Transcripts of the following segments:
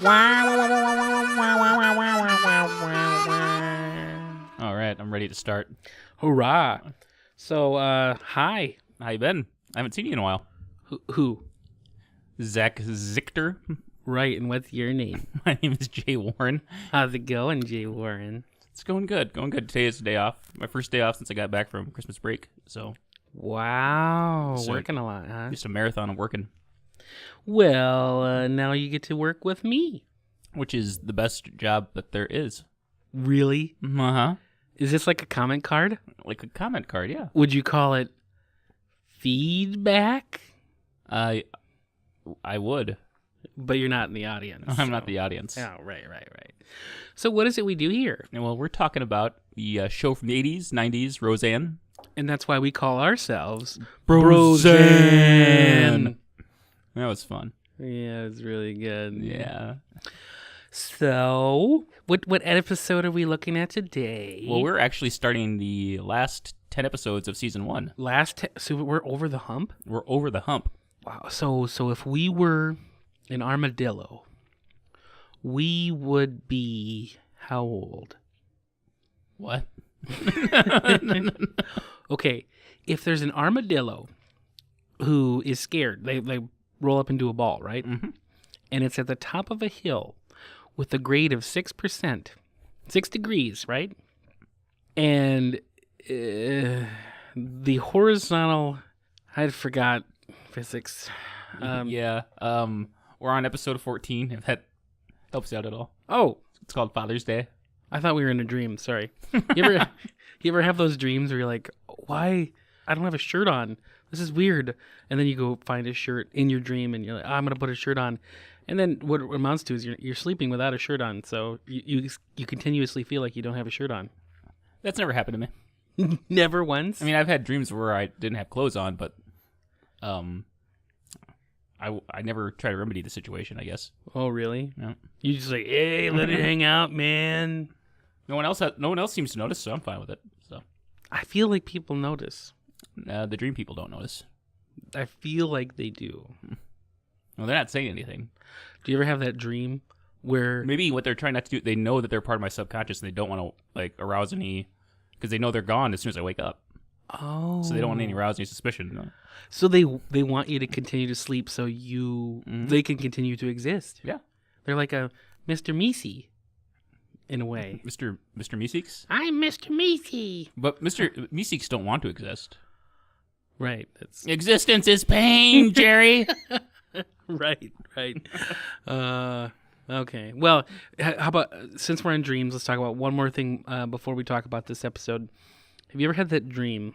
All right, I'm ready to start. Hurrah. So, hi. How you been? I haven't seen you in a while. Who? Zach Zichter. Right, and what's your name? My name is Jay Warren. How's it going, Jay Warren? It's going good. Going good. Today is the day off. My first day off since I got back from Christmas break. So Wow, So- working a lot, huh? just a marathon of working, Well, now you get to work with me. which is the best job that there is. Really? Uh-huh. Is this like a comment card? Like a comment card, yeah. Would you call it feedback? I would. But you're not in the audience. I'm not the audience. Oh, right. So what is it we do here? And, well, we're talking about the show from the 80s, 90s, Roseanne. And that's why we call ourselves Roseanne. That was fun. Yeah, it's really good. Yeah. So, what episode are we looking at today? Well, we're actually starting the last 10 episodes of season 1. So we're over the hump. We're over the hump. Wow. So if we were an armadillo, we would be how old? What? Okay, if there's an armadillo who is scared, they roll up into a ball, right? Mhm. And it's at the top of a hill with a grade of 6%, 6 degrees, right? And the horizontal, I forgot physics. Yeah. We're on episode 14, if that helps you out at all. Oh, It's called Father's Day. I thought we were in a dream. Sorry. You ever have those dreams where you're like, why? I don't have a shirt on. This is weird. And then you go find a shirt in your dream and you're like, I'm going to put a shirt on. And then what it amounts to is you're sleeping without a shirt on. So you continuously feel like you don't have a shirt on. That's never happened to me. Never once? I mean, I've had dreams where I didn't have clothes on, but I never try to remedy the situation, I guess. Oh, really? No. You just like, hey, let it hang out, man. No one else seems to notice, so I'm fine with it. So I feel like people notice. the dream people don't notice. I feel like they do. Well, they're not saying anything. Do you ever have that dream where... Maybe what they're trying not to do, they know that they're part of my subconscious and they don't want to like arouse any, because they know they're gone as soon as I wake up. Oh. So they don't want any arouse any suspicion. No. So they want you to continue to sleep so they can continue to exist. Yeah. They're like a Mr. Meesey in a way. Mr. Meeseeks? I'm Mr. Meesey. But Mr. Meeseeks don't want to exist. Right. That's Existence is pain, Jerry. right. Okay. Well, how about since we're in dreams, let's talk about one more thing before we talk about this episode. Have you ever had that dream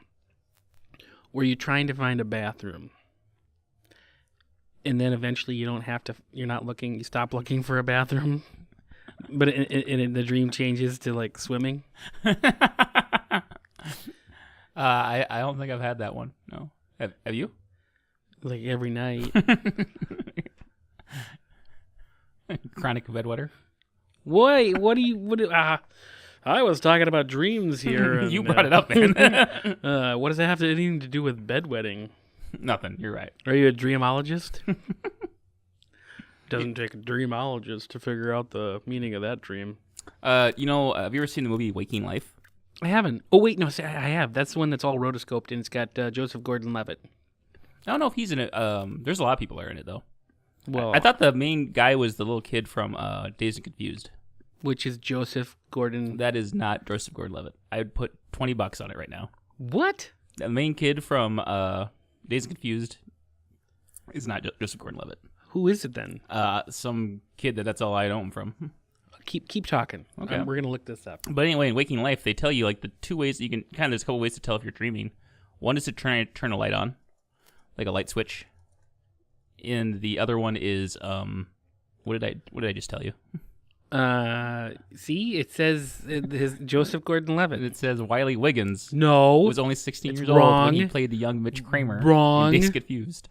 where you're trying to find a bathroom and then eventually you're not looking, you stop looking for a bathroom, but the dream changes to like swimming? I don't think I've had that one. No. Have you? Like every night. Chronic bedwetter? I was talking about dreams here. And, You brought it up, man. What does that have anything to do with bedwetting? Nothing. You're right. Are you a dreamologist? Doesn't take a dreamologist to figure out the meaning of that dream. Have you ever seen the movie Waking Life? I haven't. Oh, wait, no, I have. That's the one that's all rotoscoped, and it's got Joseph Gordon-Levitt. I don't know if he's in it. There's a lot of people that are in it, though. Well, I thought the main guy was the little kid from Dazed and Confused. which is Joseph Gordon. That is not Joseph Gordon-Levitt. I would put $20 on it right now. What? The main kid from Dazed and Confused is not Joseph Gordon-Levitt. Who is it then? Some kid that's all I know him from. Keep talking. Okay. We're gonna look this up. But anyway, in Waking Life, they tell you like the two ways that you can there's a couple ways to tell if you're dreaming. One is to try and turn a light on, like a light switch. And the other one is what did I just tell you? See, it says his Joseph Gordon-Levitt. And it says Wiley Wiggins No, was only 16 it's years old wrong. when he played the young Mitch Kramer. Wrong. In Dazed and Confused.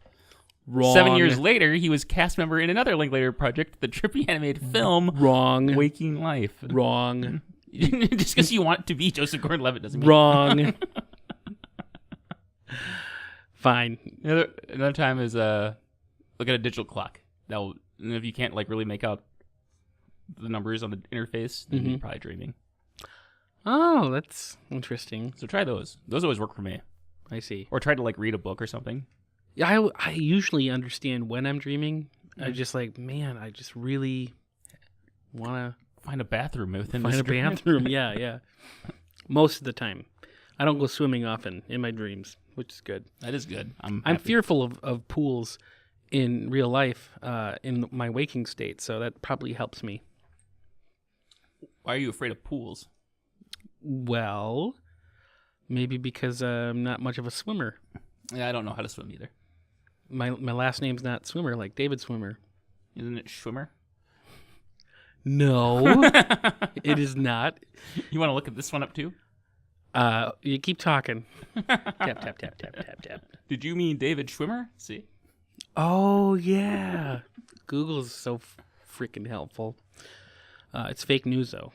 wrong. 7 years later, he was cast member in another Linklater project, the trippy animated film Wrong. Waking Life. Wrong. Just because you want to be Joseph Gordon-Levitt doesn't mean Wrong. Fine. Another time is look at a digital clock. And if you can't like really make out the numbers on the interface, then you're probably dreaming. Oh, that's interesting. So try those. Those always work for me. I see. Or try to like read a book or something. Yeah, I usually understand when I'm dreaming. I just like, man, I just really want to Find a bathroom within find this a dream. bathroom. Yeah. Most of the time. I don't go swimming often in my dreams, which is good. That is good. I'm I'm happy. fearful of pools in real life in my waking state, so that probably helps me. Why are you afraid of pools? Well, maybe because I'm not much of a swimmer. Yeah, I don't know how to swim either. My last name's not Swimmer, like David Swimmer. Isn't it Schwimmer? No, it is not. You want to look at this one up too? You keep talking. Tap, tap, tap, tap, tap, tap. Did you mean David Schwimmer? See? Oh, yeah. Google's so freaking helpful. It's fake news, though.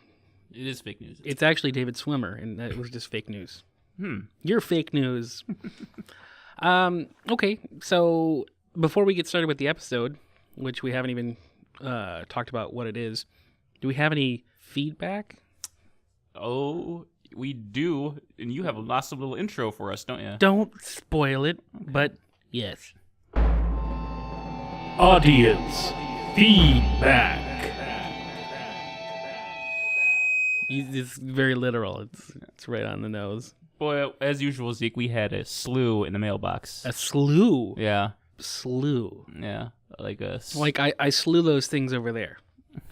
It is fake news. It's actually David Swimmer, and it was just fake news. Hmm. You're fake news. Okay, so before we get started with the episode, which we haven't even talked about what it is, do we have any feedback? Oh, we do. And you have a awesome little intro for us, don't you? Don't spoil it, but yes. Audience feedback. It's very literal. It's right on the nose. Boy, as usual, Zeke, we had a slew in the mailbox. A slew. Yeah. Slew. Yeah. Like a... Like I slew those things over there.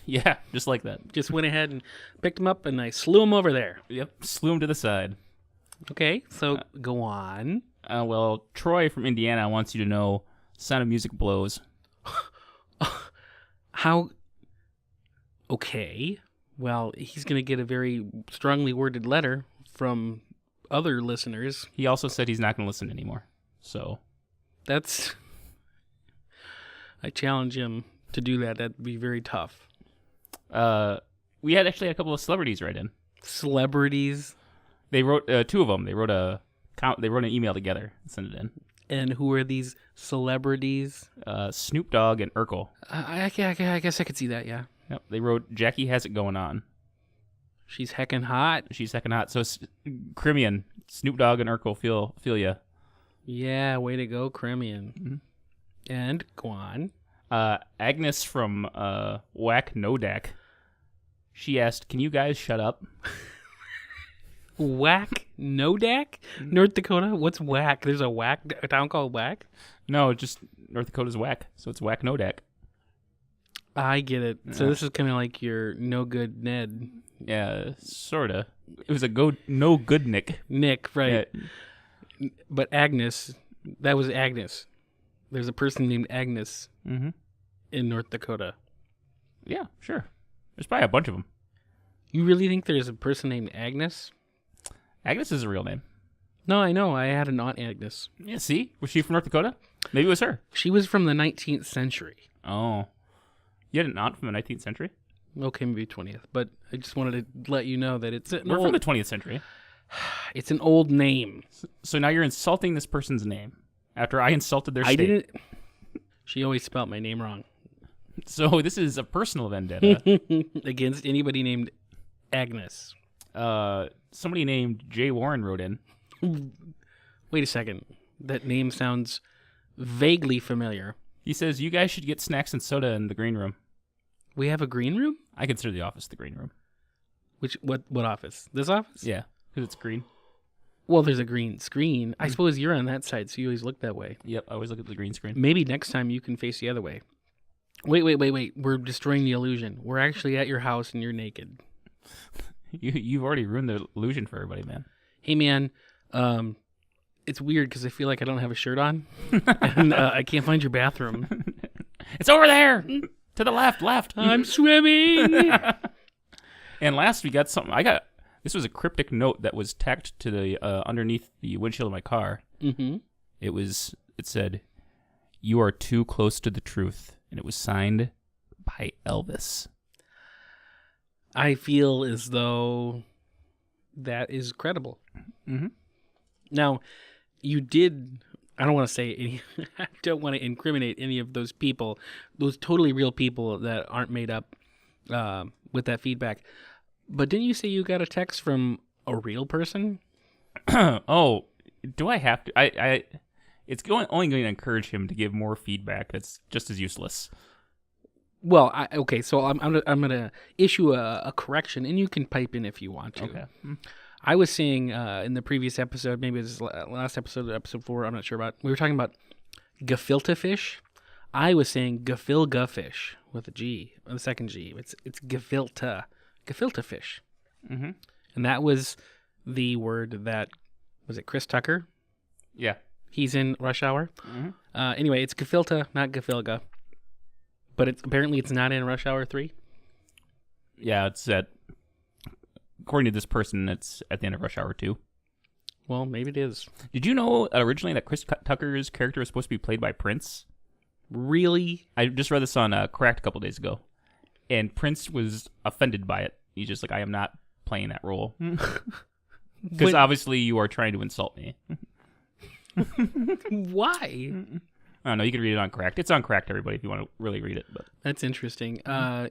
Yeah, just like that. Just went ahead and picked them up and I slew them over there. Yep. Slew him to the side. Okay, so go on. Well, Troy from Indiana wants you to know Sound of Music blows. How? Okay. Well, he's going to get a very strongly worded letter from other listeners. He also said he's not going to listen anymore. So... That's... I challenge him to do that. That'd be very tough. we had actually a couple of celebrities write in. Celebrities? They wrote two of them. They wrote an email together and sent it in. And who are these celebrities? Snoop Dogg and Urkel. I guess I could see that, yeah. Yep. They wrote Jackie Has It Going On. She's heckin' hot. She's second hot. So Crimean, Snoop Dogg and Urkel feel ya. Yeah, way to go, Crimean. Mm-hmm. And go on. Agnes from Whack Nodak. She asked, "Can you guys shut up?" Whack Nodak? North Dakota? What's Whack? There's a town called Whack? No, just North Dakota's Whack, so it's Whack Nodak. I get it. So this is kind of like your no good Ned. Yeah, sorta. It was a no good Nick. Nick, right. Yeah. But Agnes, that was Agnes. There's a person named Agnes Mm-hmm. in North Dakota. Yeah, sure. There's probably a bunch of them. You really think there's a person named Agnes? Agnes is a real name. No, I know. I had an aunt Agnes. Yeah, see? Was she from North Dakota? Maybe it was her. She was from the 19th century. Oh. You had an aunt from the 19th century? Okay, maybe 20th. But I just wanted to let you know that it's an We're old, from the 20th century. it's an old name. So now you're insulting this person's name after I insulted their I state. didn't. She always spelled my name wrong. So this is a personal vendetta. Against anybody named Agnes. Somebody named Jay Warren wrote in. Wait a second. That name sounds vaguely familiar. He says, "You guys should get snacks and soda in the green room." We have a green room? I consider the office the green room. What office? This office? Yeah, because it's green. Well, there's a green screen. I suppose you're on that side, so you always look that way. Yep, I always look at the green screen. Maybe next time you can face the other way. Wait. We're destroying the illusion. We're actually at your house and you're naked. You've already ruined the illusion for everybody, man. Hey, man. It's weird because I feel like I don't have a shirt on. And I can't find your bathroom. It's over there! To the left. I'm swimming! And last we got something. This was a cryptic note that was tacked to the underneath the windshield of my car. Mm-hmm. It said, "You are too close to the truth," and it was signed by Elvis. I feel as though that is credible. Mm-hmm. Now, you did. I don't want to say any. I don't want to incriminate any of those people, those totally real people that aren't made up. with that feedback. But didn't you say you got a text from a real person? Oh, do I have to? It's only going to encourage him to give more feedback. That's just as useless. Well, okay, so I'm gonna issue a correction, and you can pipe in if you want to. Okay. I was saying in the previous episode, maybe it was last episode, episode 4, I'm not sure about. We were talking about gefilte fish. I was saying gefilga fish with a G, the second G. It's gefilte fish, Mm-hmm. and that was the word that was it Chris Tucker. Yeah. He's in Rush Hour. Mm-hmm. Anyway, it's gefilte, not gefilga. But apparently it's not in Rush Hour 3. Yeah, it's according to this person, it's at the end of Rush Hour 2. Well, maybe it is. Did you know originally that Chris Tucker's character was supposed to be played by Prince? Really? I just read this on Cracked a couple days ago, and Prince was offended by it. He's just like, I am not playing that role. Because obviously you are trying to insult me. Why? I don't know. You can read it on Cracked. It's on Cracked, everybody, if you want to really read it. But That's interesting.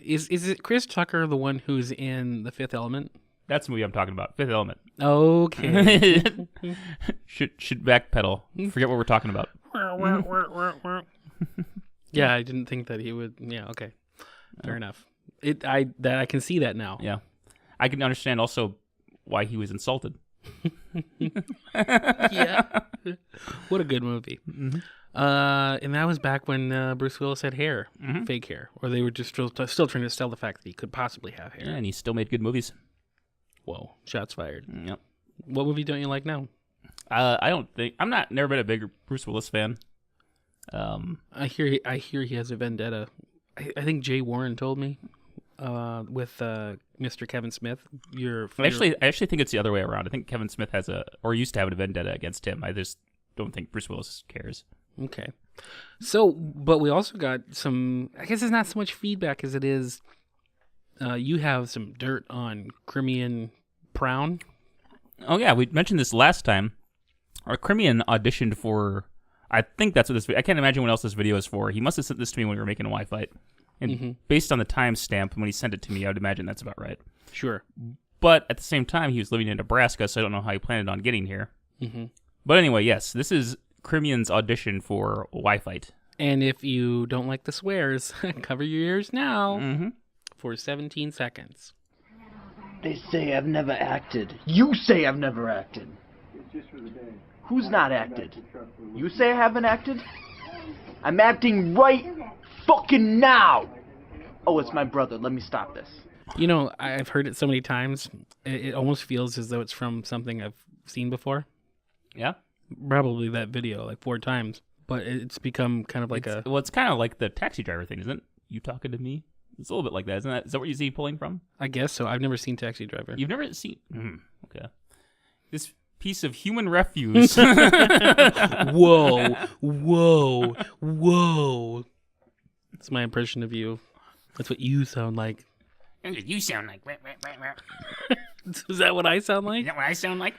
Is it Chris Tucker the one who's in The Fifth Element? that's the movie I'm talking about. Fifth Element. Okay. should backpedal. Forget what we're talking about. Yeah, I didn't think that he would. Yeah, okay. Fair enough. I can see that now. Yeah. I can understand also why he was insulted. Yeah. What a good movie. Mm-hmm. And that was back when Bruce Willis had hair, fake hair, or they were just still trying to sell the fact that he could possibly have hair. Yeah, and he still made good movies. Whoa, shots fired. Yep. What movie don't you like now? I don't think never been a big Bruce Willis fan. I hear he has a vendetta. I think Jay Warren told me with Mr. Kevin Smith. I actually think it's the other way around. I think Kevin Smith used to have a vendetta against him. I just don't think Bruce Willis cares. Okay. So, but we also got some, I guess it's not so much feedback as it is, you have some dirt on Crimean Prown. Oh yeah, we mentioned this last time. Our Crimean auditioned for, I think that's what I can't imagine what else this video is for. He must have sent this to me when we were making a Y-Fight. And based on the timestamp when he sent it to me, I would imagine that's about right. Sure. But at the same time, he was living in Nebraska, so I don't know how he planned on getting here. Mm-hmm. But anyway, yes, this is Crimean's audition for Y-Fight. And if you don't like the swears, cover your ears now Mm-hmm. for 17 seconds. They say I've never acted. You say I've never acted. Who's not acted? You say I haven't acted? I'm acting right fucking now! Oh, it's my brother. Let me stop this. You know, I've heard it so many times, it almost feels as though it's from something I've seen before. Yeah? Probably that video, like 4 times. But it's become kind of like it's kind of like the taxi driver thing, isn't it? You talking to me? It's a little bit like that, isn't that? Is that what you see pulling from? I guess so. I've never seen Taxi Driver. You've never seen... okay. This piece of human refuse. Whoa. That's my impression of you. That's what you sound like. You sound like... Is that what I sound like? Is that what I sound like?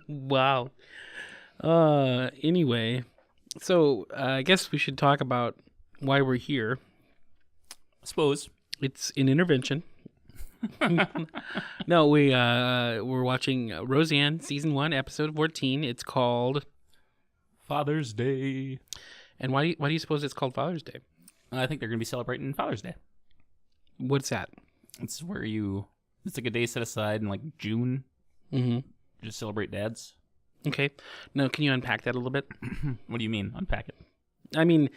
Wow. Anyway, so I guess we should talk about why we're here. I suppose. It's an intervention. No, we're watching Roseanne season 1, episode 14. It's called Father's Day. And why do you suppose it's called Father's Day? I think they're going to be celebrating Father's Day. What's that? It's where it's like a day set aside in like June. Mm-hmm. Just celebrate dads. Okay. Now, can you unpack that a little bit? What do you mean? Unpack it. I mean,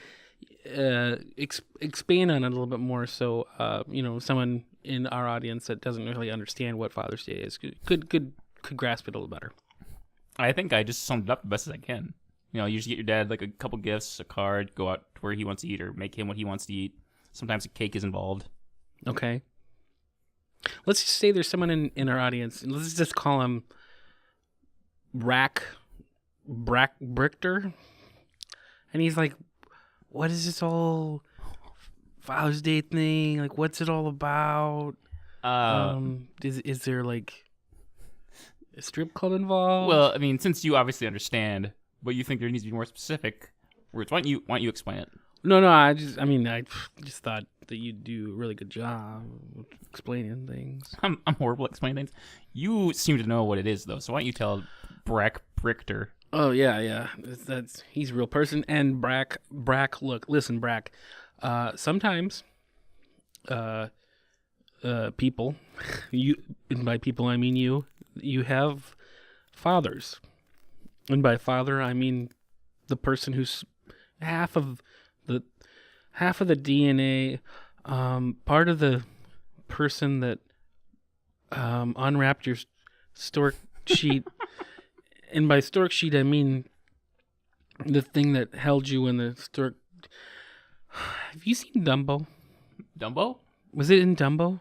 expand on it a little bit more so, someone in our audience that doesn't really understand what Father's Day is could grasp it a little better. I think I just summed it up the best as I can. You just get your dad like a couple gifts, a card, go out to where he wants to eat or make him what he wants to eat. Sometimes a cake is involved. Okay. Let's just say there's someone in our audience, and let's just call him Brichter. And he's like, what is this whole Father's Day thing? Like, what's it all about? Is there like a strip club involved? Well, I mean, since you obviously understand, but you think there needs to be more specific words, why don't you explain it? No, I just thought that you'd do a really good job of explaining things. I'm horrible at explaining things. You seem to know what it is, though, so why don't you tell Brack Brichter? Oh yeah. He's a real person. And Brack. Look, listen, Brack. Sometimes, people, you, and by people I mean you. You have fathers, and by father I mean the person who's half of the DNA, part of the person that unwrapped your stork sheet. And by stork sheet, I mean the thing that held you in the stork. Have you seen Dumbo? Dumbo? Was it in Dumbo?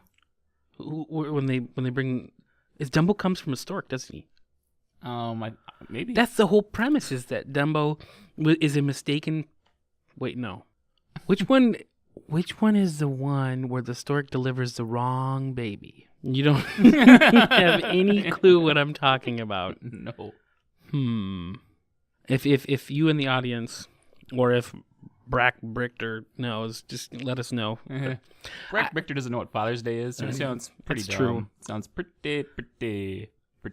When they bring, is Dumbo comes from a stork, doesn't he? Maybe. That's the whole premise. Is that Dumbo is a mistaken? Wait, no. Which one? Which one is the one where the stork delivers the wrong baby? You don't have any clue what I'm talking about. No. If you in the audience, or if Brack Brichter knows, just let us know. Brack Brichter doesn't know what Father's Day is, so it sounds pretty that's dumb. true. Sounds pretty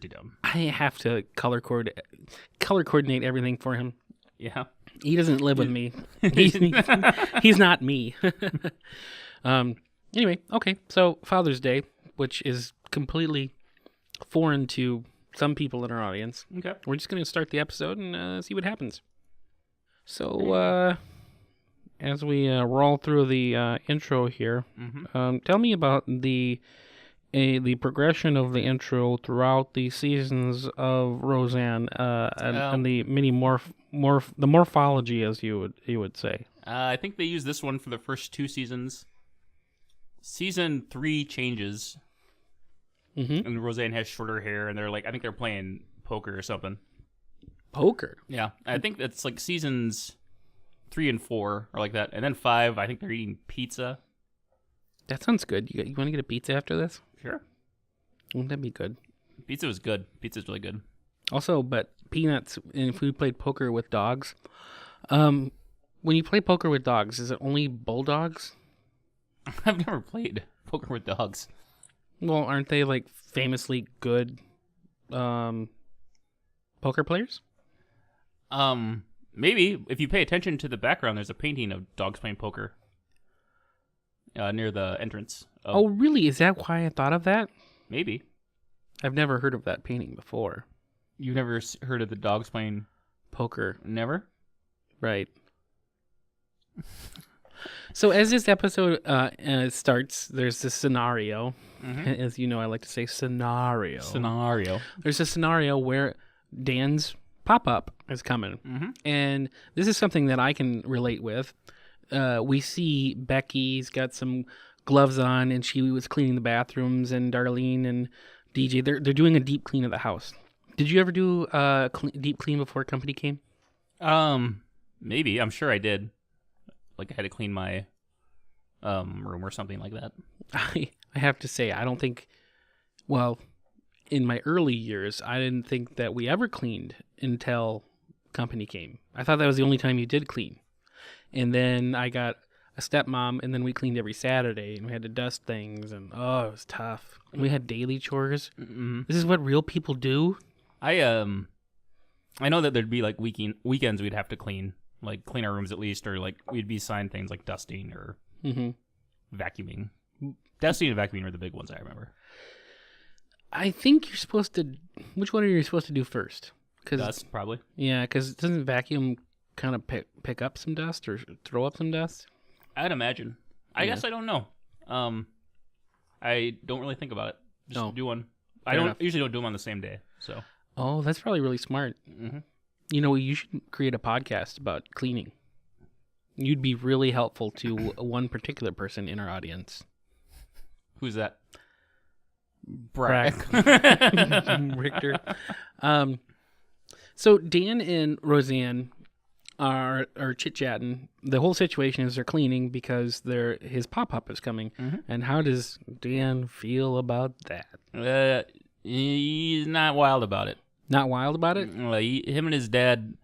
dumb. I have to color coordinate everything for him. Yeah. He doesn't live with me. He's not me. Anyway, okay. So Father's Day, which is completely foreign to some people in our audience. Okay. We're just going to start the episode and see what happens. So, as we roll through the intro here, tell me about the progression of the intro throughout the seasons of Roseanne and the the morphology, as you would say. I think they used this one for the first 2 seasons. Season 3 changes. And Roseanne has shorter hair, and I think they're playing poker or something. Poker? Yeah, I think that's like seasons 3 and 4 are like that, and then 5, I think they're eating pizza. That sounds good. You want to get a pizza after this? Sure. Wouldn't that be good? Pizza was good. Pizza's really good. Also, but Peanuts, and if we played poker with dogs, when you play poker with dogs, is it only bulldogs? I've never played poker with dogs. Well, aren't they like famously good poker players? Maybe if you pay attention to the background, there's a painting of dogs playing poker near the entrance. Oh, really? Is that why I thought of that? Maybe. I've never heard of that painting before. You've never heard of the dogs playing poker? Never? Right. So as this episode starts, there's this scenario. As you know, I like to say scenario. There's a scenario where Dan's pop-up is coming. And this is something that I can relate with. We see Becky's got some gloves on, and she was cleaning the bathrooms, and Darlene and DJ, they're doing a deep clean of the house. Did you ever do a deep clean before company came? Maybe. I'm sure I did. Like I had to clean my room or something like that. I have to say, I don't think, well, in my early years, I didn't think that we ever cleaned until company came. I thought that was the only time you did clean. And then I got a stepmom, and then we cleaned every Saturday, and we had to dust things, and it was tough. And we had daily chores. This is what real people do. I know that there'd be like weekends we'd have to clean our rooms at least, or like we'd be assigned things like dusting or vacuuming. Dusting and vacuuming were the big ones I remember. I think you're supposed to. Which one are you supposed to do first? Dust, probably. Yeah, because doesn't vacuum kind of pick up some dust or throw up some dust? I'd imagine. I guess I don't know. I don't really think about it. Just do one. Usually don't do them on the same day. So. Oh, that's probably really smart. You know, you should create a podcast about cleaning. You'd be really helpful to one particular person in our audience. Who's that? Brack. Richter. So Dan and Roseanne are chit-chatting. The whole situation is they're cleaning because his pop-up is coming. And how does Dan feel about that? He's not wild about it. Not wild about it? Him and his dad,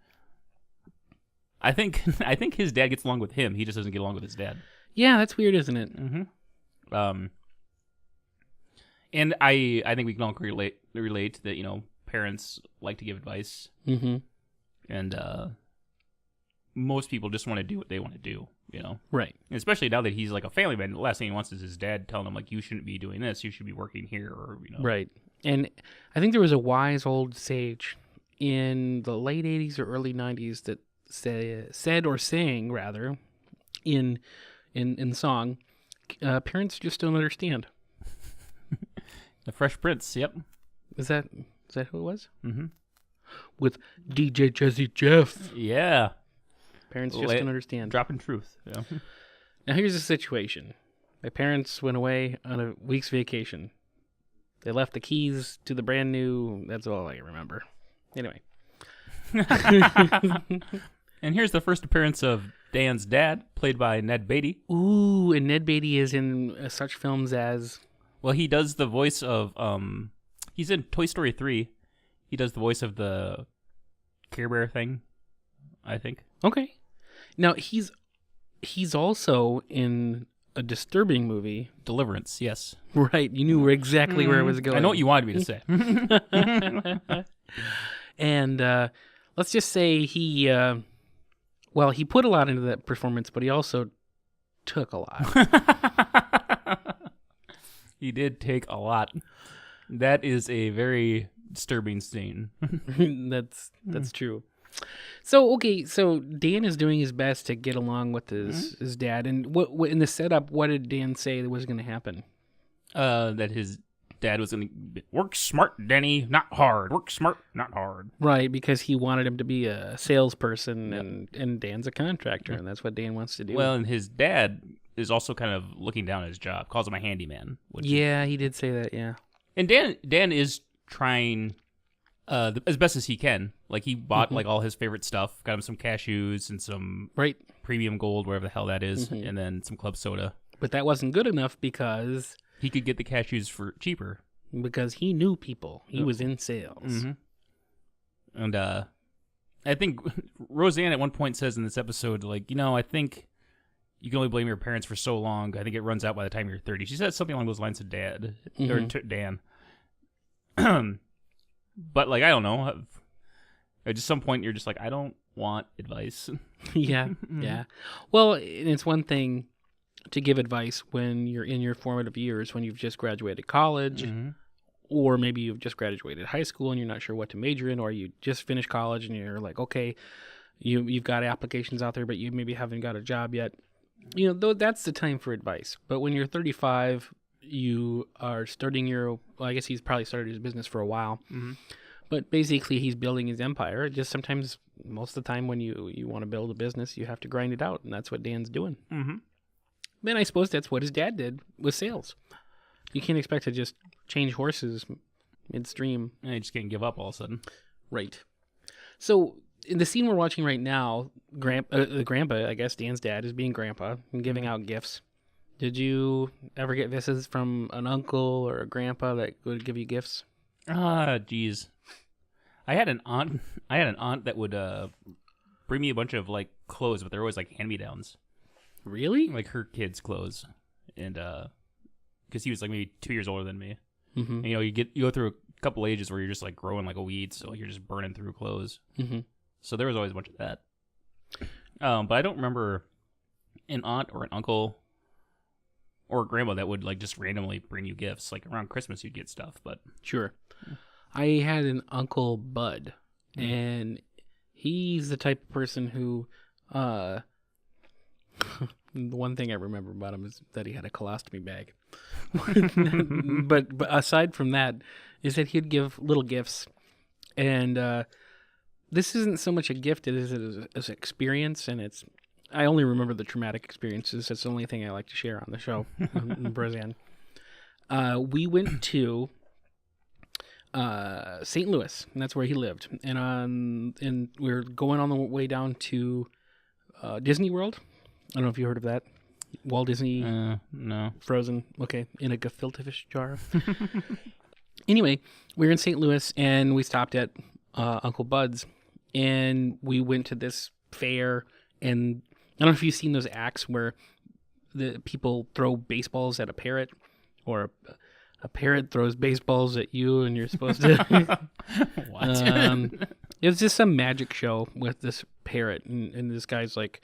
I think his dad gets along with him. He just doesn't get along with his dad. Yeah, that's weird, isn't it? Mm-hmm. And I think we can all relate that parents like to give advice, Mm-hmm. and most people just want to do what they want to do. Right. And especially now that he's like a family man. The last thing he wants is his dad telling him like, you shouldn't be doing this. You should be working here, or Right. And I think there was a wise old sage in the late 80s or early 90s that said or sang rather in song, parents just don't understand. The Fresh Prince. Yep. Is that who it was? Mm-hmm. With DJ Jazzy Jeff. Yeah. Parents just don't understand. Dropping truth. Yeah. Now here's the situation. My parents went away on a week's vacation. They left the keys to the brand new. That's all I remember. Anyway. And here's the first appearance of Dan's dad, played by Ned Beatty. Ooh, and Ned Beatty is in such films as... Well, he does the voice of... he's in Toy Story 3. He does the voice of the Care Bear thing, I think. Okay. Now, he's also in a disturbing movie. Deliverance, yes. Right, you knew exactly where it was going. I know what you wanted me to say. And let's just say he put a lot into that performance, but he also took a lot. He did take a lot. That is a very disturbing scene. That's true. So Dan is doing his best to get along with his dad, and what in the setup, what did Dan say that was going to happen? That his dad was going to work smart, Denny, not hard. Work smart, not hard. Right, because he wanted him to be a salesperson, and Dan's a contractor, and that's what Dan wants to do. Well, and his dad is also kind of looking down at his job, calls him a handyman. Yeah, he did say that, yeah. And Dan is trying as best as he can. Like, he bought like all his favorite stuff, got him some cashews and some premium gold, whatever the hell that is, and then some club soda. But that wasn't good enough because... He could get the cashews for cheaper. Because he knew people. He was in sales. Mm-hmm. And I think Roseanne at one point says in this episode, like, I think you can only blame your parents for so long. I think it runs out by the time you're 30. She said something along those lines to Dad, or to Dan. But, like, I don't know. At some point, you're just like, I don't want advice. Yeah. Well, it's one thing to give advice when you're in your formative years, when you've just graduated college, or maybe you've just graduated high school and you're not sure what to major in, or you just finished college and you're like, okay, you've got applications out there, but you maybe haven't got a job yet. That's the time for advice. But when you're 35, you are starting I guess he's probably started his business for a while. But basically, he's building his empire. Just sometimes, most of the time, when you want to build a business, you have to grind it out, and that's what Dan's doing. Then I suppose that's what his dad did with sales. You can't expect to just change horses midstream. And you just can't give up all of a sudden. Right. So, in the scene we're watching right now, the grandpa, I guess Dan's dad, is being grandpa and giving out gifts. Did you ever get visits from an uncle or a grandpa that would give you gifts? Geez. I had an aunt that would bring me a bunch of like clothes, but they're always like hand-me-downs. Really? Like her kids' clothes, and because he was like maybe 2 years older than me. And, you go through a couple ages where you're just like growing like a weed, so you're just burning through clothes. So there was always a bunch of that. But I don't remember an aunt or an uncle or a grandma that would like just randomly bring you gifts. Like around Christmas, you'd get stuff. But sure, I had an Uncle Bud, and he's the type of person who. The one thing I remember about him is that he had a colostomy bag. but aside from that, is that he'd give little gifts. And this isn't so much a gift as it is an experience. And I only remember the traumatic experiences. That's the only thing I like to share on the show in Roseanne. We went to St. Louis, and that's where he lived. And we were going on the way down to Disney World. I don't know if you heard of that. Walt Disney. No. Frozen. Okay. In a gefilte fish jar. Anyway, we were in St. Louis and we stopped at Uncle Bud's and we went to this fair. And I don't know if you've seen those acts where the people throw baseballs at a parrot, or a parrot throws baseballs at you, and you're supposed to. What? It was just some magic show with this parrot, and this guy's like,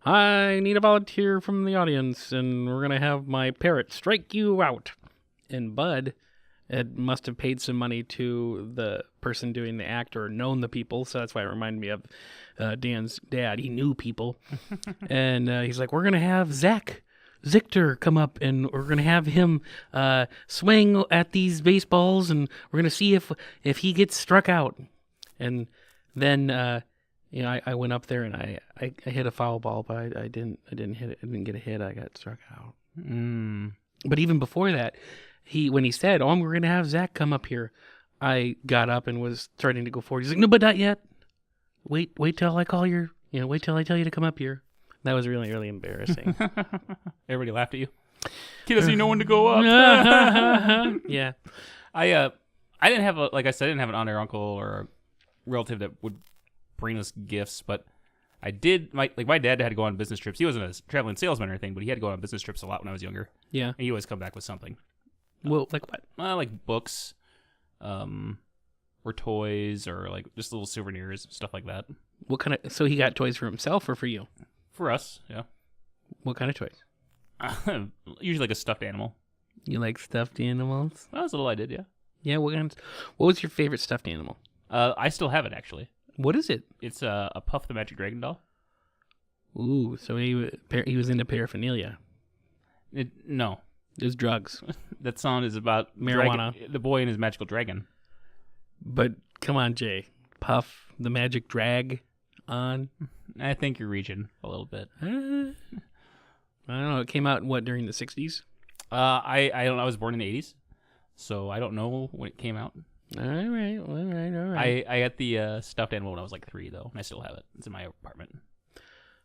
I need a volunteer from the audience, and we're gonna have my parrot strike you out. And Bud must have paid some money to the person doing the act, or known the people, so that's why it reminded me of Dan's dad. He knew people. And he's like, we're going to have Zictor come up, and we're going to have him swing at these baseballs, and we're going to see if he gets struck out. And then I went up there, and I hit a foul ball, but I didn't hit it. I didn't get a hit. I got struck out. But even before that, when he said, "Oh, we're gonna have Zach come up here," I got up and was starting to go forward. He's like, "No, but not yet. Wait till I call wait till I tell you to come up here." That was really, really embarrassing. Everybody laughed at you. He doesn't even know when to go up. Yeah. I didn't have like I said, I didn't have an aunt or uncle or a relative that would bring us gifts, but I did. My dad had to go on business trips. He wasn't a traveling salesman or anything, but he had to go on business trips a lot when I was younger. Yeah. And he always come back with something. Well, like what? Like books, or toys, or like just little souvenirs, stuff like that. What kind of? So he got toys for himself or for you? For us, yeah. What kind of toys? Usually like a stuffed animal. You like stuffed animals? When I was little, I did, yeah. Yeah. What was your favorite stuffed animal? I still have it actually. What is it? It's a Puff the Magic Dragon doll. Ooh, so he was into paraphernalia. No. It was drugs. That song is about marijuana. The boy and his magical dragon. But come on, Jay. Puff the Magic Drag on. I think you're reaching a little bit. I don't know. It came out during the 60s? I don't know. I was born in the 80s, so I don't know when it came out. All right. I got the stuffed animal when I was like 3, though, and I still have it. It's in my apartment.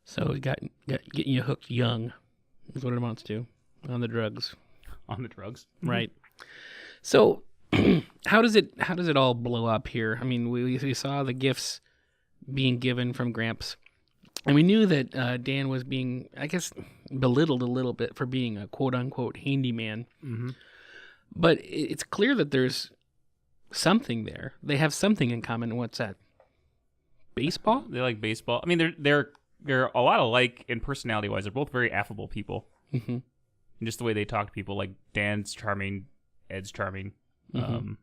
So it got getting you hooked young is what it amounts to on the drugs. On the drugs, right? So how does it all blow up here? I mean, we saw the gifts being given from Gramps, and we knew that Dan was being, I guess, belittled a little bit for being a quote unquote handyman. Mm-hmm. But it's clear that there's something there. They have something in common. What's that? Baseball? They like baseball. I mean, they're a lot alike in personality wise. They're both very affable people. Mm-hmm. And just the way they talk to people, like Dan's charming, Ed's charming. Mm-hmm.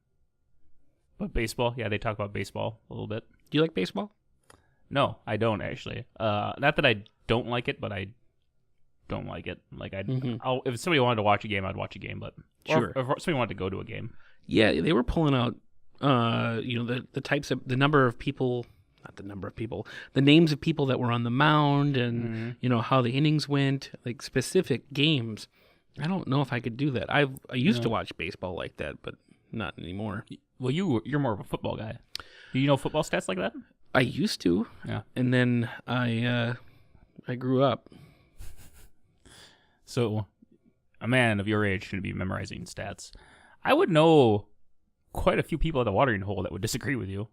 But baseball, yeah, they talk about baseball a little bit. Do you like baseball? No, I don't actually. Not that I don't like it, but I don't like it. Like if somebody wanted to watch a game, I'd watch a game. But sure, or if somebody wanted to go to a game. Yeah, they were pulling out, the types of, the number of people, not the number of people, the names of people that were on the mound, and how the innings went, like specific games. I don't know if I could do that. I used to watch baseball like that, but not anymore. Well, you're more of a football guy. Do you know football stats like that? I used to. Yeah. And then I grew up. So, a man of your age shouldn't be memorizing stats. I would know quite a few people at the watering hole that would disagree with you.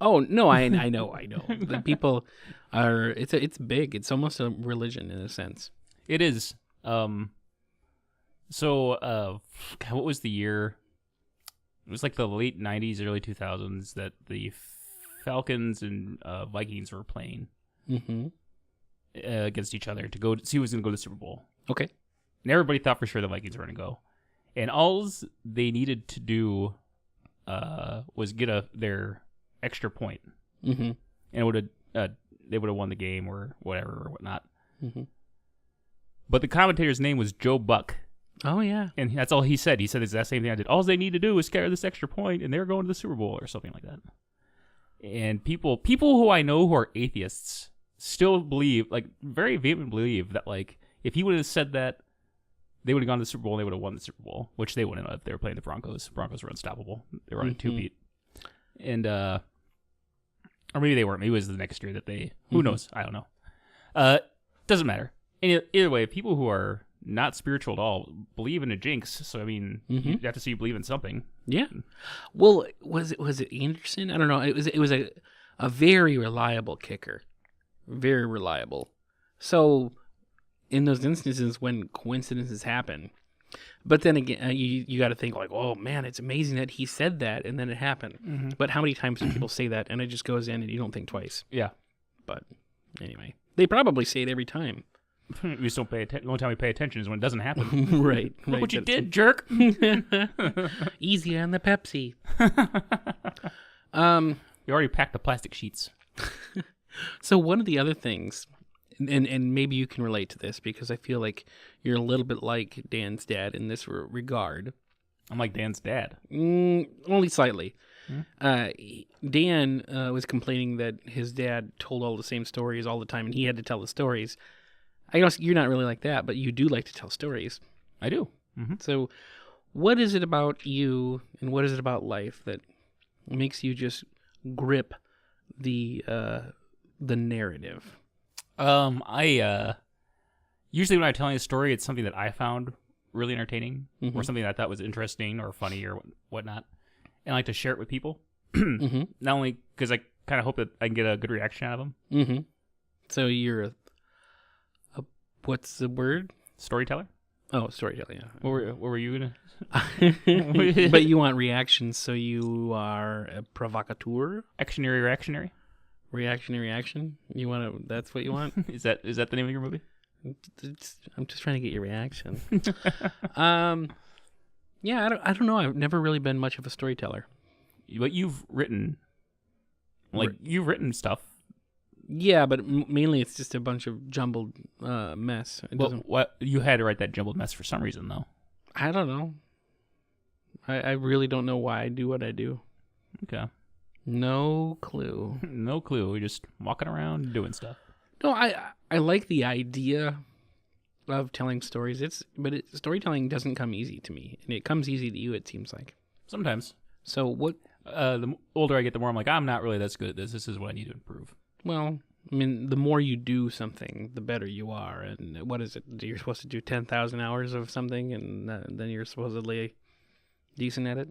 Oh no, I know. The people are. It's big. It's almost a religion in a sense. It is. So, what was the year? It was like the late 90s, early 2000s that the Falcons and Vikings were playing against each other to go see who was going to go to the Super Bowl. Okay. And everybody thought for sure the Vikings were going to go. And all they needed to do was get their extra point. Mm-hmm. And they would have won the game or whatever or whatnot. Mm-hmm. But the commentator's name was Joe Buck. Oh, yeah. And that's all he said. He said the exact same thing I did. All they need to do is score this extra point, and they're going to the Super Bowl or something like that. And people who I know who are atheists still believe, like, very vehemently believe that, like, if he would have said that, they would have gone to the Super Bowl and they would have won the Super Bowl, which they wouldn't have if they were playing the Broncos. Broncos were unstoppable. They were on a 2-beat. And, or maybe they weren't. Maybe it was the next year that they, who knows? I don't know. Doesn't matter. Either way, people who are not spiritual at all believe in a jinx. So, I mean, you have to see you believe in something. Yeah. Well, was it Anderson? I don't know. It was a very reliable kicker. very reliable. So, in those instances when coincidences happen, but then again, you got to think like, oh man, it's amazing that he said that and then it happened. But how many times do people say that and it just goes in and you don't think twice? Yeah. But anyway, they probably say it every time. We just don't pay attention. The only time we pay attention is when it doesn't happen. Right. Look what you did, jerk. Easy on the Pepsi. You already packed the plastic sheets. So one of the other things, and maybe you can relate to this because I feel like you're a little bit like Dan's dad in this regard. I'm like Dan's dad. Only slightly. Dan was complaining that his dad told all the same stories all the time, and he had to tell the stories. I guess you're not really like that, but you do like to tell stories. I do. Mm-hmm. So, what is it about you, and what is it about life that makes you just grip the narrative? I usually when I'm telling a story, it's something that I found really entertaining, Mm-hmm. or something that I thought was interesting or funny or whatnot, and I like to share it with people. Mm-hmm. Not only because I kind of hope that I can get a good reaction out of them. Mm-hmm. So you're a what's the word? Storyteller. Oh, storytelling. Yeah. What were you gonna? But you want reactions, so you are a provocateur. Actionary reactionary. Reactionary action. You want to? That's what you want. Is that the name of your movie? I'm just trying to get your reaction. Yeah, I don't know. I've never really been much of a storyteller. But you've written, you've written stuff. Yeah, but mainly it's just a bunch of jumbled mess. It Well, doesn't. what you had to write that jumbled mess for some reason, though. I don't know. I really don't know why I do what I do. Okay. No clue. No clue. We're just walking around doing stuff. No, I like the idea of telling stories. Storytelling doesn't come easy to me, and it comes easy to you. It seems like. Sometimes. So what? The older I get, the more I'm like, I'm not really that good at this. This is what I need to improve. Well, I mean, the more you do something, the better you are. And what is it? You're supposed to do 10,000 hours of something, and then you're supposedly decent at it.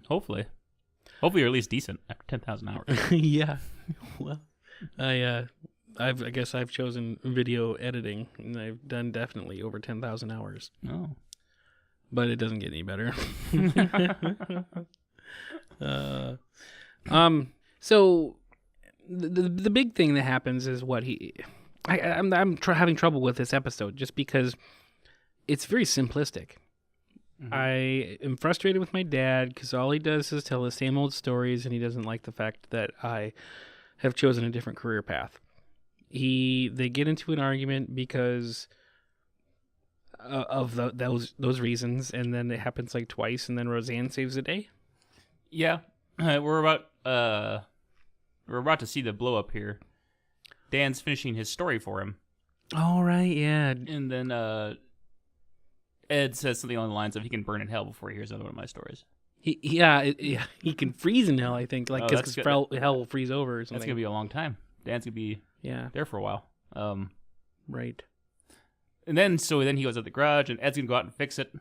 Hopefully you're at least decent after 10,000 hours. Yeah. Well, I guess I've chosen video editing, and I've done definitely over 10,000 hours. Oh. But it doesn't get any better. So the big thing that happens is what I'm having trouble with this episode just because it's very simplistic. Mm-hmm. I am frustrated with my dad because all he does is tell the same old stories, and he doesn't like the fact that I have chosen a different career path. They get into an argument because of those reasons, and then it happens like twice, and then Roseanne saves the day. Yeah. We're about to see the blow up here. Dan's finishing his story for him. All right, yeah. And then Ed says something along the lines of he can burn in hell before he hears another one of my stories. He can freeze in hell, I think, like because good. hell will freeze over or something. That's gonna be a long time. Dan's gonna be there for a while. Right. And then he goes at the garage, and Ed's gonna go out and fix it.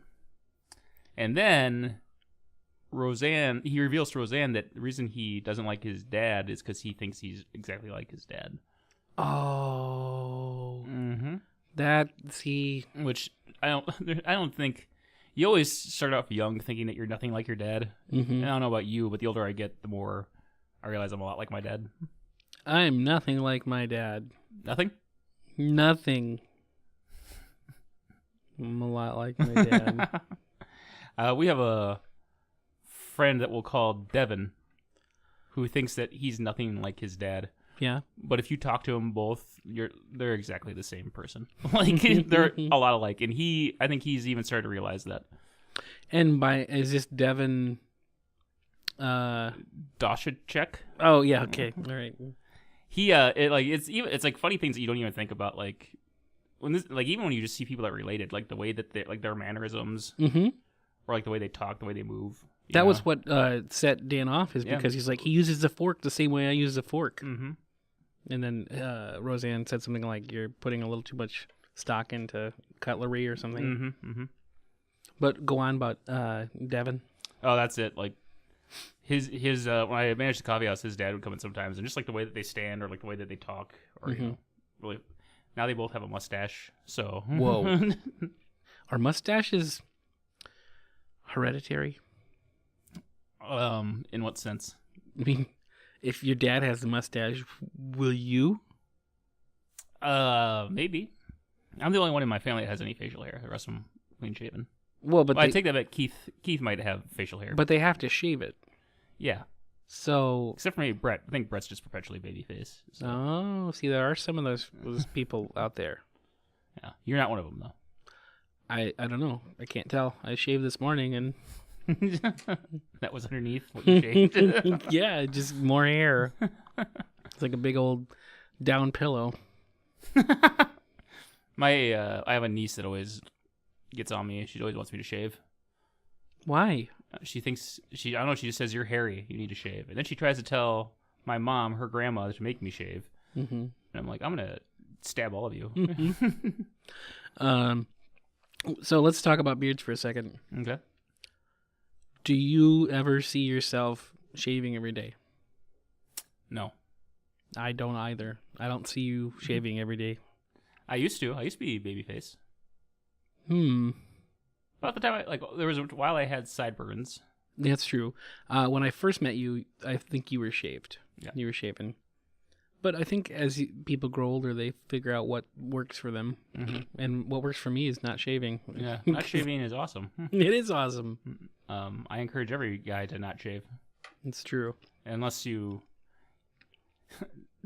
And then he reveals to Roseanne that the reason he doesn't like his dad is because he thinks he's exactly like his dad. Oh. Mm-hmm. Which I don't think. You always start off young thinking that you're nothing like your dad. Mm-hmm. And I don't know about you, but the older I get, the more I realize I'm a lot like my dad. I'm nothing like my dad. Nothing? Nothing. I'm a lot like my dad. We have a friend that we'll call Devin, who thinks that he's nothing like his dad. Yeah. But if you talk to them both, they're exactly the same person. Like they're a lot alike, and I think he's even started to realize that. And is this Devin? Doshachek? Oh yeah. Okay. All right. It's like funny things that you don't even think about, like even when you just see people that are related, like the way that they like their mannerisms, mm-hmm. or like the way they talk, the way they move. That was what set Dan off, is because he's like, he uses the fork the same way I use the fork. Mm-hmm. And then Roseanne said something like, "You're putting a little too much stock into cutlery or something." Mm-hmm. Mm-hmm. But go on about Devin. Oh, that's it. Like His when I managed the coffee house, his dad would come in sometimes, and just like the way that they stand or like the way that they talk, or you know, really. Now they both have a mustache, so Whoa. Are mustaches hereditary? In what sense? I mean, if your dad has a mustache, will you? Maybe. I'm the only one in my family that has any facial hair. The rest of them clean shaven. Well, but I take that back. Keith might have facial hair. but they have to shave it. Yeah, So, except for me, Brett. I think Brett's just perpetually babyface. So, oh, see, there are some of those people out there. yeah, you're not one of them though. I don't know. I can't tell. I shaved this morning and That was underneath what you shaved. yeah, just more hair. It's like a big old down pillow. I have a niece that always gets on me. She always wants me to shave. Why? She thinks I don't know. She just says you're hairy. You need to shave. And then she tries to tell my mom, her grandma, to make me shave. Mm-hmm. And I'm like, I'm gonna stab all of you. So let's talk about beards for a second. Okay. Do you ever see yourself shaving every day? No, I don't either. I don't see you shaving every day. I used to. I used to be babyface. About the time there was a while I had sideburns. That's true. When I first met you, I think you were shaved. Yeah. You were shaven. But I think as people grow older, they figure out what works for them. Mm-hmm. And what works for me is not shaving. Yeah, not shaving is awesome. It is awesome. I encourage every guy to not shave, It's true. unless you.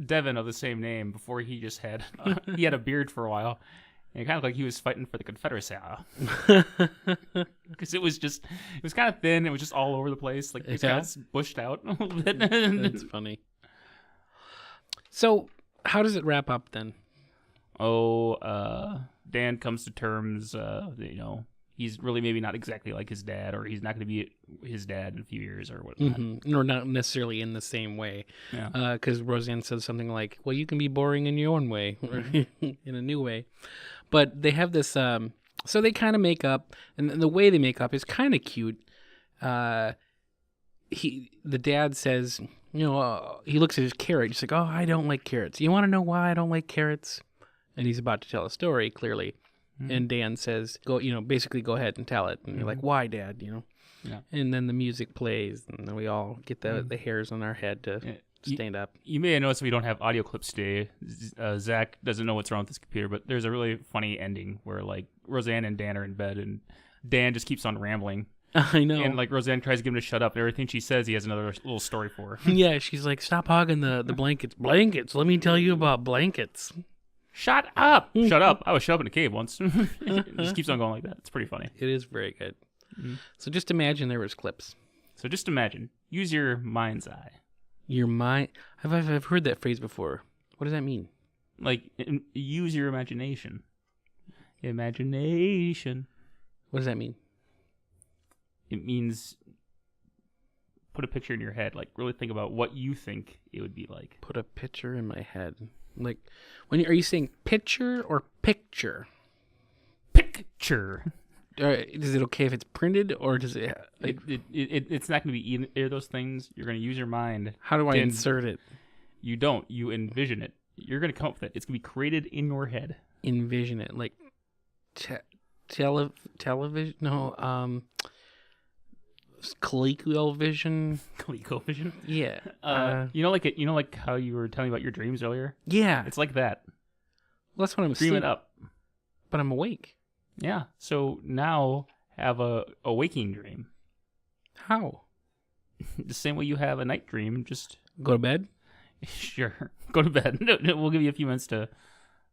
Devin of the same name. Before he just had he had a beard for a while, and it kind of looked like he was fighting for the Confederacy. Because it was kind of thin. It was just all over the place. Like it Yeah. got bushed out a little bit. That's funny. So, how does it wrap up then? Dan comes to terms. He's really maybe not exactly like his dad, or he's not going to be his dad in a few years, or whatnot. Mm-hmm. Or not necessarily in the same way. Yeah. Because Roseanne says something like, well, you can be boring in your own way, or in a new way. But they have this, so they kind of make up, and the way they make up is kind of cute. The dad says, he looks at his carrot. He's like, oh, I don't like carrots. You want to know why I don't like carrots? And he's about to tell a story, clearly. Mm-hmm. And Dan says, basically go ahead and tell it. And you're like, why, Dad? Yeah. And then the music plays, and then we all get the hairs on our head to stand up. You may have noticed we don't have audio clips today. Zach doesn't know what's wrong with his computer, but there's a really funny ending where like Roseanne and Dan are in bed, and Dan just keeps on rambling. I know. And like Roseanne tries to get him to shut up, and everything she says, he has another little story for her. Yeah, she's like, stop hogging the blankets. Blankets. Let me tell you about blankets. Shut up! Shut up! I was shut up in a cave once. It just keeps on going like that. It's pretty funny. It is very good. Mm-hmm. So just imagine there was clips. So just imagine. Use your mind's eye. Your mind. I've heard that phrase before. What does that mean? Like, use your imagination. Imagination. What does that mean? It means put a picture in your head. Like, really think about what you think it would be like. Put a picture in my head. Like, are you saying picture or picture? Picture. Is it okay if it's printed, or does it? Like, it's not going to be either of those things. You're going to use your mind. How do I insert it? You don't. You envision it. You're going to come up with it. It's going to be created in your head. Envision it, like television. No, ColecoVision. ColecoVision. Yeah. Like how you were telling me about your dreams earlier. Yeah. It's like that. Well, that's what I'm Dream it up. But I'm awake. Yeah. So now have a waking dream. How? The same way you have a night dream. Just go to bed. Sure. Go to bed. We'll give you a few minutes to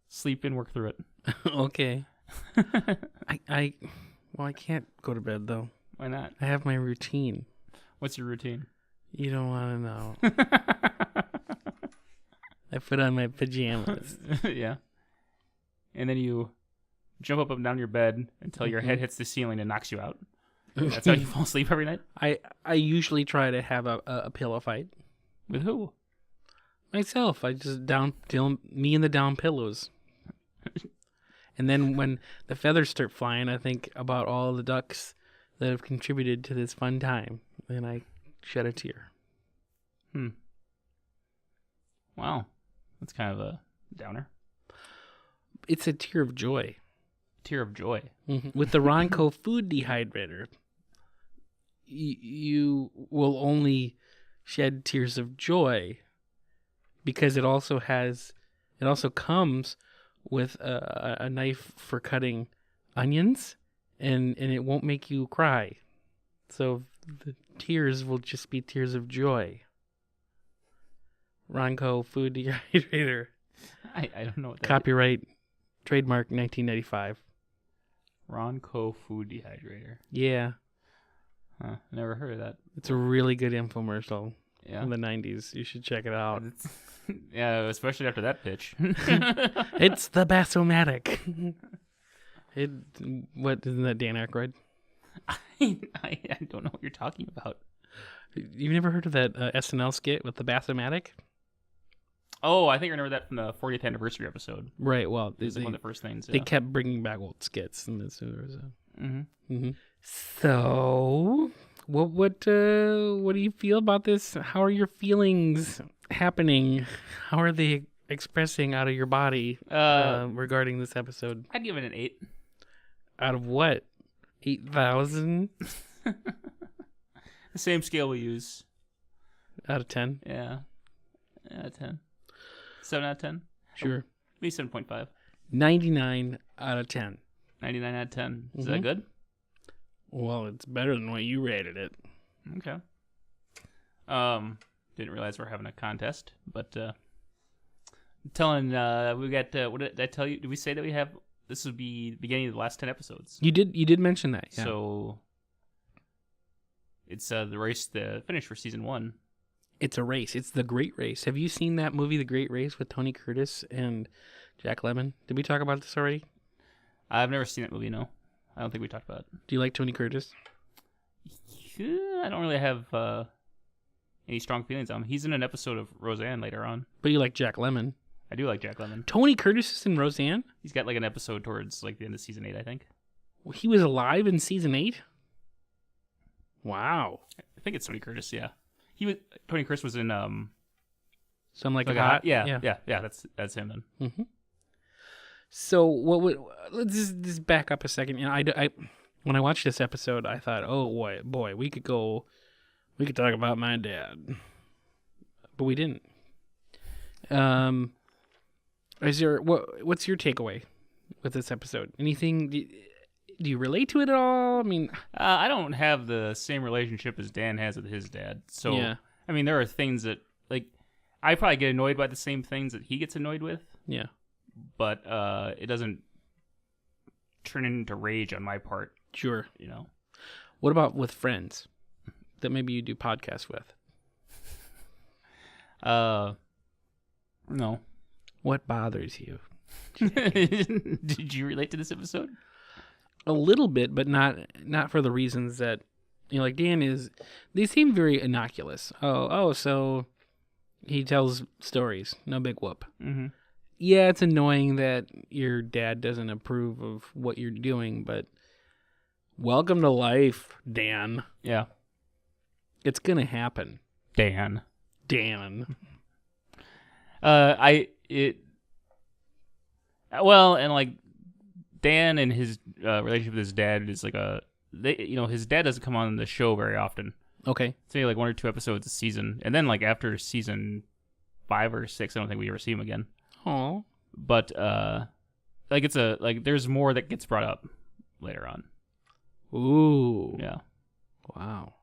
sleep and work through it. Okay. I can't go to bed though. Why not? I have my routine. What's your routine? You don't want to know. I put on my pajamas. Yeah. And then you jump up and down your bed until your head hits the ceiling and knocks you out. That's how you fall asleep every night? I usually try to have a pillow fight. With who? Myself. I just me and the down pillows. And then when the feathers start flying, I think about all the ducks that have contributed to this fun time. And I shed a tear. Wow. That's kind of a downer. It's a tear of joy. Tear of joy. With the Ronco food dehydrator, you will only shed tears of joy because it also comes with a knife for cutting onions, and it won't make you cry. So the tears will just be tears of joy. Ronco food dehydrator. I don't know what that Copyright, trademark 1995. Ronco food dehydrator. Yeah, Huh. Never heard of that. it's a really good infomercial Yeah. from the 90s. You should check it out. Yeah, especially after that pitch. It's the Bass-O-Matic. What, isn't that Dan Aykroyd? I don't know what you're talking about. You've never heard of that SNL skit with the Bass-O-Matic? Oh, I think I remember that from the 40th anniversary episode. Right, well, It was one of the first things. they Yeah. kept bringing back old skits. And so there was Mm-hmm. So, what do you feel about this? How are your feelings happening? How are they expressing out of your body regarding this episode? I'd give it an 8. Out of what? 8,000 The same scale we use. out of 10? Yeah. 10. 7 out of 10. Sure. Maybe 7.5. 99 out of 10. 99 out of 10. Is Mhm. that good? Well, it's better than what you rated it. Okay. Didn't realize we're having a contest, but telling we got what did I tell you? Did we say that we have this would be the beginning of the last 10 episodes? You did mention that. Yeah. So it's the race, the finish for season 1. It's a race. It's the Great Race. Have you seen that movie, The Great Race, with Tony Curtis and Jack Lemmon? Did we talk about this already? I've never seen that movie. No, I don't think we talked about it. Do you like Tony Curtis? I don't really have any strong feelings on him. He's in an episode of Roseanne later on. But you like Jack Lemmon. I do like Jack Lemmon. Tony Curtis is in Roseanne? He's got like an episode towards like the end of season 8, I think. He was alive in season 8? Wow. I think it's Tony Curtis. Yeah, Tony Curtis was in Some like, like a hot. yeah. That's him then. So let's just back up a second. You know, I when I watched this episode, I thought, oh boy, we could talk about my dad, but we didn't. What's your takeaway with this episode? Anything? Do you relate to it at all? I mean, I don't have the same relationship as Dan has with his dad. So, Yeah. I mean, there are things that, like, I probably get annoyed by the same things that he gets annoyed with, yeah. but it doesn't turn into rage on my part, Sure. you know? What about with friends that maybe you do podcasts with? No. What bothers you? Did you relate to this episode? A little bit, but not for the reasons that, you know, like Dan is. They seem very innocuous. So he tells stories. No big whoop. Mm-hmm. Yeah, it's annoying that your dad doesn't approve of what you're doing, but welcome to life, Dan. Yeah. It's gonna happen, Dan. Dan. And like Dan and his relationship with his dad is like his dad doesn't come on the show very often. Okay. It's maybe like 1 or 2 episodes a season, and then like after season 5 or 6, I don't think we ever see him again. Oh. But there's more that gets brought up later on. Ooh. Yeah, Wow.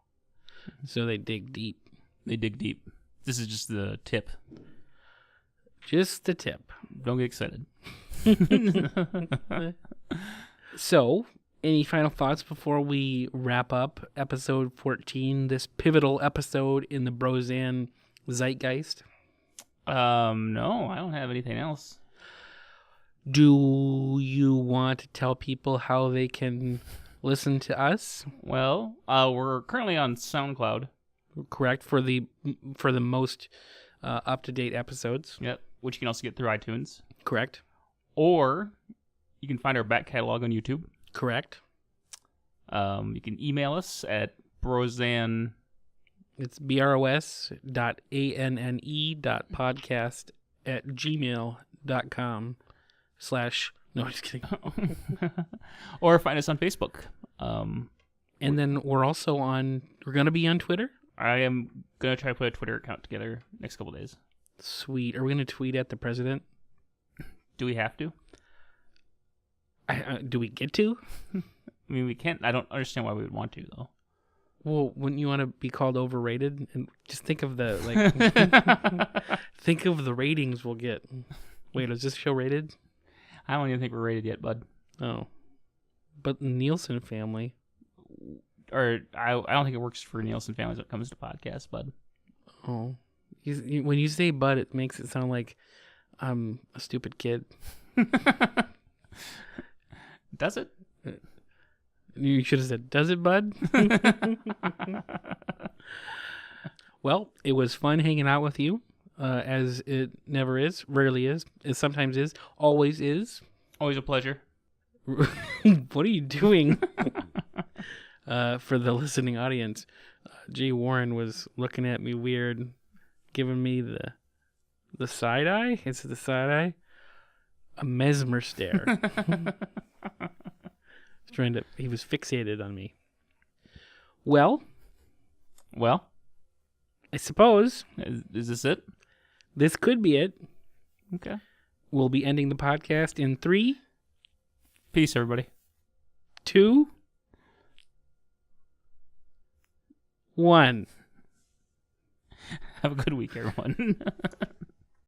So they dig deep. they dig deep. This is just the tip. Just the tip. Don't get excited. So, any final thoughts before we wrap up episode 14, this pivotal episode in the Brozan zeitgeist? No, I don't have anything else. Do you want to tell people how they can listen to us? Well, we're currently on SoundCloud. Correct, for the most up-to-date episodes. Yep, which you can also get through iTunes. Correct. Or you can find our back catalog on YouTube. Correct. You can email us at brozan It's bros.anne.podcast@gmail.com / no, just kidding. Or find us on Facebook. And then we're going to be on Twitter. I am going to try to put a Twitter account together next couple days. Sweet. Are we going to tweet at the president? Do we have to? Do we get to? I mean, we can't. I don't understand why we would want to, though. Well, wouldn't you want to be called overrated? And just think of the think of the ratings we'll get. Wait, is this show rated? I don't even think we're rated yet, bud. Oh, but the Nielsen family. Or I don't think it works for Nielsen families when it comes to podcasts, bud. Oh, when you say "bud," it makes it sound like I'm a stupid kid. Does it? You should have said, "Does it, bud?" Well, it was fun hanging out with you, as it never is, rarely is, it sometimes is, always is. Always a pleasure. What are you doing? For the listening audience, Jay Warren was looking at me weird, giving me the side eye. Is it the side eye? A mesmer stare. He was fixated on me. Well, I suppose is this it? this could be it. Okay. We'll be ending the podcast in 3, Peace, everybody. 2, 1. Have a good week, everyone.